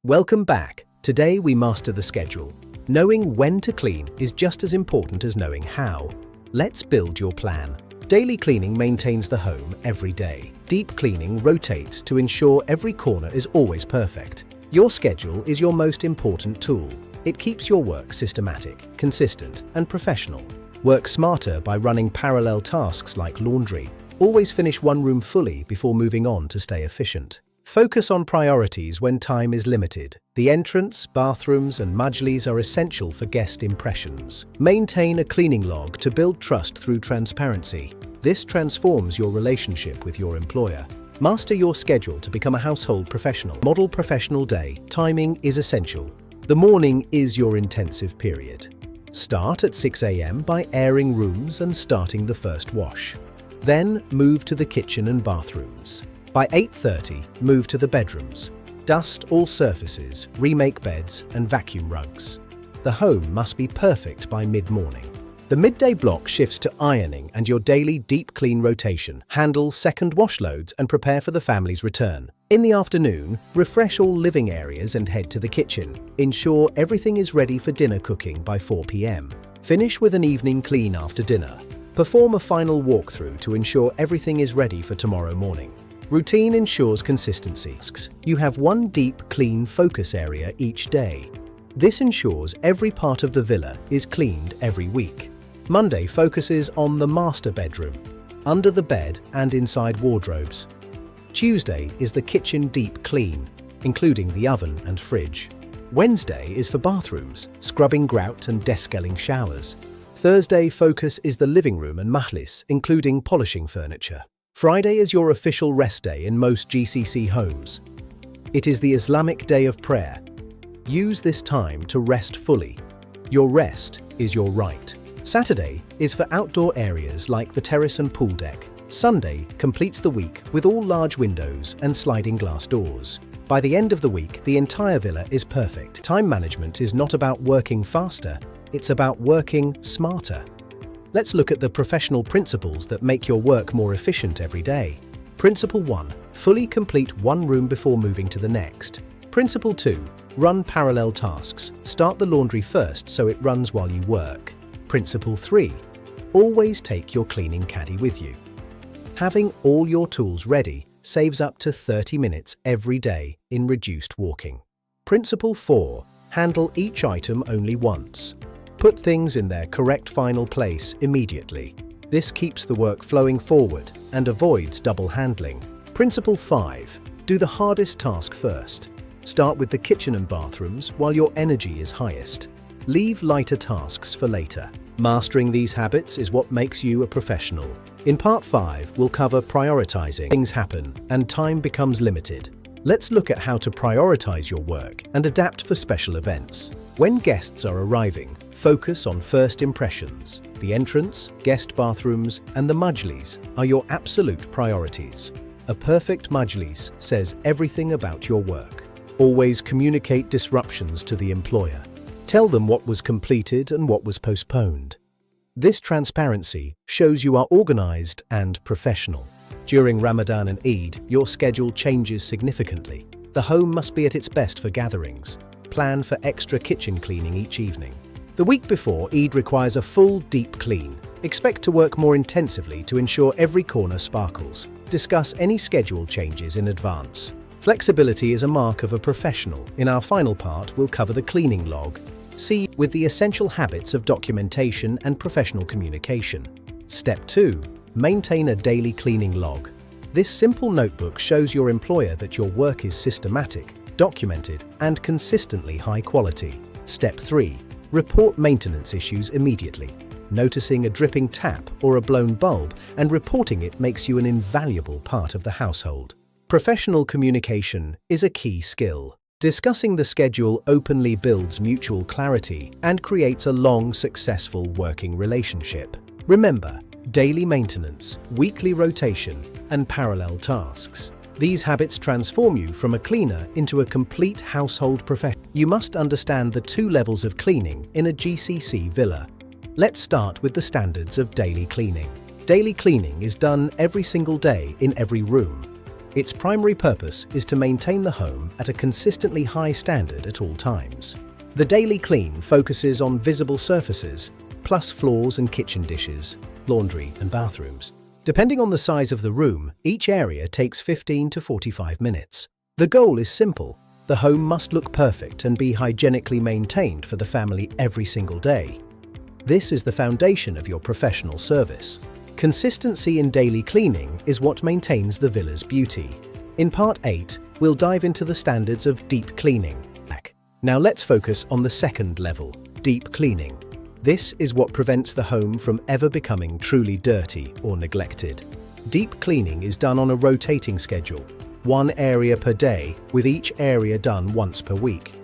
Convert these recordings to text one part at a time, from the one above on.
Welcome back. Today we master the schedule. Knowing when to clean is just as important as knowing how. Let's build your plan. Daily cleaning maintains the home every day. Deep cleaning rotates to ensure every corner is always perfect. Your schedule is your most important tool. It keeps your work systematic, consistent, and professional. Work smarter by running parallel tasks like laundry. Always finish one room fully before moving on to stay efficient. Focus on priorities when time is limited. The entrance, bathrooms, and majlis are essential for guest impressions. Maintain a cleaning log to build trust through transparency. This transforms your relationship with your employer. Master your schedule to become a household professional. Model professional day. Timing is essential. The morning is your intensive period. Start at 6 a.m. by airing rooms and starting the first wash. Then move to the kitchen and bathrooms. By 8:30, move to the bedrooms. Dust all surfaces, remake beds, and vacuum rugs. The home must be perfect by mid-morning. The midday block shifts to ironing and your daily deep clean rotation. Handle second wash loads and prepare for the family's return. In the afternoon, refresh all living areas and head to the kitchen. Ensure everything is ready for dinner cooking by 4 p.m. Finish with an evening clean after dinner. Perform a final walkthrough to ensure everything is ready for tomorrow morning. Routine ensures consistency. You have one deep, clean focus area each day. This ensures every part of the villa is cleaned every week. Monday focuses on the master bedroom, under the bed and inside wardrobes. Tuesday is the kitchen deep clean, including the oven and fridge. Wednesday is for bathrooms, scrubbing grout and descaling showers. Thursday focus is the living room and majlis, including polishing furniture. Friday is your official rest day in most GCC homes. It is the Islamic day of prayer. Use this time to rest fully. Your rest is your right. Saturday is for outdoor areas like the terrace and pool deck. Sunday completes the week with all large windows and sliding glass doors. By the end of the week, the entire villa is perfect. Time management is not about working faster, it's about working smarter. Let's look at the professional principles that make your work more efficient every day. Principle 1. Fully complete one room before moving to the next. Principle 2. Run parallel tasks. Start the laundry first so it runs while you work. Principle 3. Always take your cleaning caddy with you. Having all your tools ready saves up to 30 minutes every day in reduced walking. Principle 4. Handle each item only once. Put things in their correct final place immediately. This keeps the work flowing forward and avoids double handling. Principle 5. Do the hardest task first. Start with the kitchen and bathrooms while your energy is highest. Leave lighter tasks for later. Mastering these habits is what makes you a professional. In Part 5, we'll cover prioritizing. Things happen and time becomes limited. Let's look at how to prioritize your work and adapt for special events. When guests are arriving, focus on first impressions. The entrance, guest bathrooms, and the majlis are your absolute priorities. A perfect majlis says everything about your work. Always communicate disruptions to the employer. Tell them what was completed and what was postponed. This transparency shows you are organized and professional. During Ramadan and Eid, your schedule changes significantly. The home must be at its best for gatherings. Plan for extra kitchen cleaning each evening. The week before Eid requires a full, deep clean. Expect to work more intensively to ensure every corner sparkles. Discuss any schedule changes in advance. Flexibility is a mark of a professional. In our final part, we'll cover the cleaning log. See with the essential habits of documentation and professional communication. Step 2. Maintain a daily cleaning log. This simple notebook shows your employer that your work is systematic, documented, and consistently high quality. Step 3. Report maintenance issues immediately. Noticing a dripping tap or a blown bulb and reporting it makes you an invaluable part of the household. Professional communication is a key skill. Discussing the schedule openly builds mutual clarity and creates a long, successful working relationship. Remember, daily maintenance, weekly rotation, and parallel tasks. These habits transform you from a cleaner into a complete household professional. You must understand the 2 levels of cleaning in a GCC villa. Let's start with the standards of daily cleaning. Daily cleaning is done every single day in every room. Its primary purpose is to maintain the home at a consistently high standard at all times. The daily clean focuses on visible surfaces, plus floors and kitchen dishes, laundry and bathrooms. Depending on the size of the room, each area takes 15 to 45 minutes. The goal is simple. The home must look perfect and be hygienically maintained for the family every single day. This is the foundation of your professional service. Consistency in daily cleaning is what maintains the villa's beauty. In Part 8, we'll dive into the standards of deep cleaning. Now let's focus on the second level, deep cleaning. This is what prevents the home from ever becoming truly dirty or neglected. Deep cleaning is done on a rotating schedule, one area per day, with each area done once per week.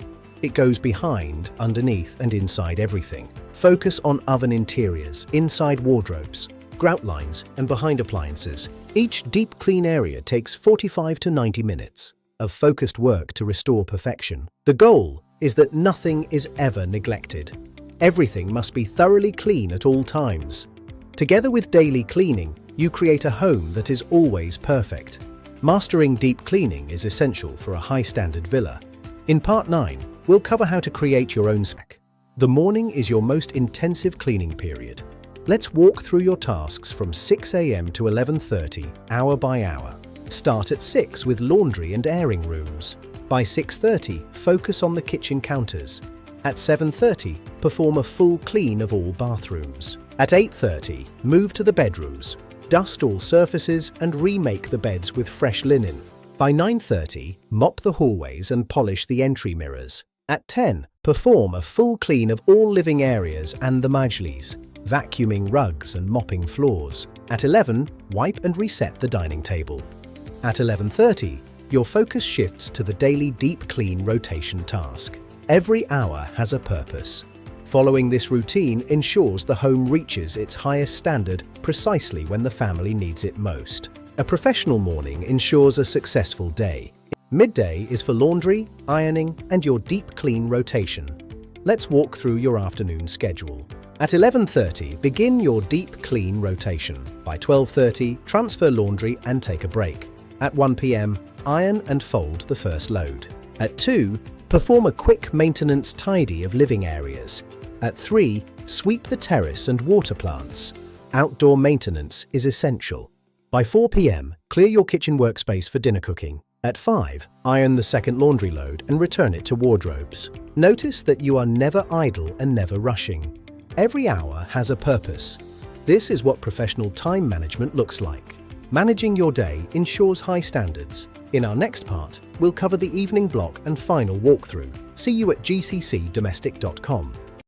It goes behind, underneath, and inside everything. Focus on oven interiors, inside wardrobes, grout lines, and behind appliances. Each deep clean area takes 45 to 90 minutes of focused work to restore perfection. The goal is that nothing is ever neglected. Everything must be thoroughly clean at all times. Together with daily cleaning, you create a home that is always perfect. Mastering deep cleaning is essential for a high-standard villa. In Part 9, we'll cover how to create your own sack. The morning is your most intensive cleaning period. Let's walk through your tasks from 6 a.m. to 11:30, hour by hour. Start at 6 with laundry and airing rooms. By 6:30, focus on the kitchen counters. At 7:30, perform a full clean of all bathrooms. At 8:30, move to the bedrooms. Dust all surfaces and remake the beds with fresh linen. By 9:30, mop the hallways and polish the entry mirrors. At 10, perform a full clean of all living areas and the majlis, vacuuming rugs and mopping floors. At 11, wipe and reset the dining table. At 11:30, your focus shifts to the daily deep clean rotation task. Every hour has a purpose. Following this routine ensures the home reaches its highest standard precisely when the family needs it most. A professional morning ensures a successful day. Midday is for laundry, ironing, and your deep clean rotation. Let's walk through your afternoon schedule. At 11:30, begin your deep clean rotation. By 12:30, transfer laundry and take a break. At 1 p.m., iron and fold the first load. At 2, perform a quick maintenance tidy of living areas. At 3, sweep the terrace and water plants. Outdoor maintenance is essential. By 4 p.m., clear your kitchen workspace for dinner cooking. At 5, iron the second laundry load and return it to wardrobes. Notice that you are never idle and never rushing. Every hour has a purpose. This is what professional time management looks like. Managing your day ensures high standards. In our next part, we'll cover the evening block and final walkthrough. See you at gccdomestic.com.